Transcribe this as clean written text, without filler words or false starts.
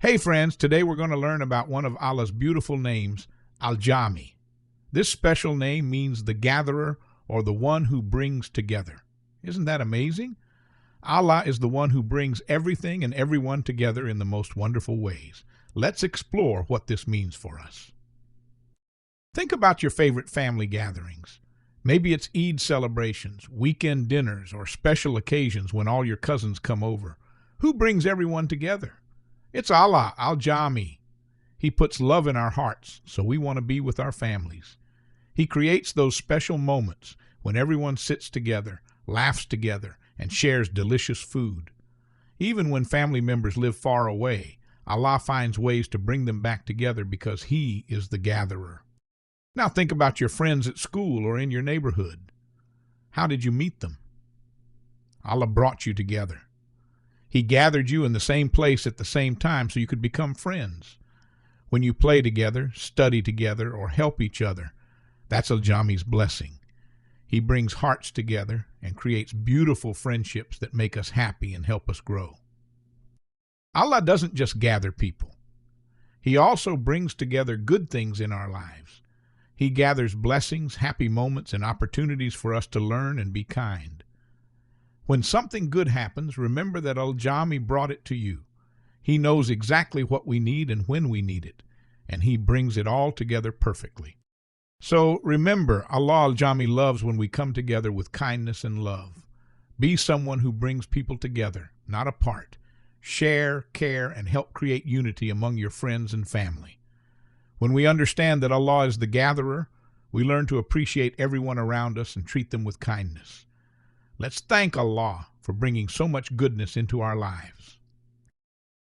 Hey friends, today we're going to learn about one of Allah's beautiful names, Al-Jaami. This special name means the gatherer or the one who brings together. Isn't that amazing? Allah is the one who brings everything and everyone together in the most wonderful ways. Let's explore what this means for us. Think about your favorite family gatherings. Maybe it's Eid celebrations, weekend dinners, or special occasions when all your cousins come over. Who brings everyone together? It's Allah, Al-Jaami. He puts love in our hearts, so we want to be with our families. He creates those special moments when everyone sits together, laughs together, and shares delicious food. Even when family members live far away, Allah finds ways to bring them back together because He is the gatherer. Now think about your friends at school or in your neighborhood. How did you meet them? Allah brought you together. He gathered you in the same place at the same time so you could become friends. When you play together, study together, or help each other, that's Al-Jaami's blessing. He brings hearts together and creates beautiful friendships that make us happy and help us grow. Allah doesn't just gather people. He also brings together good things in our lives. He gathers blessings, happy moments, and opportunities for us to learn and be kind. When something good happens, remember that Al-Jaami brought it to you. He knows exactly what we need and when we need it, and He brings it all together perfectly. So remember, Allah Al-Jaami loves when we come together with kindness and love. Be someone who brings people together, not apart. Share, care, and help create unity among your friends and family. When we understand that Allah is the gatherer, we learn to appreciate everyone around us and treat them with kindness. Let's thank Allah for bringing so much goodness into our lives.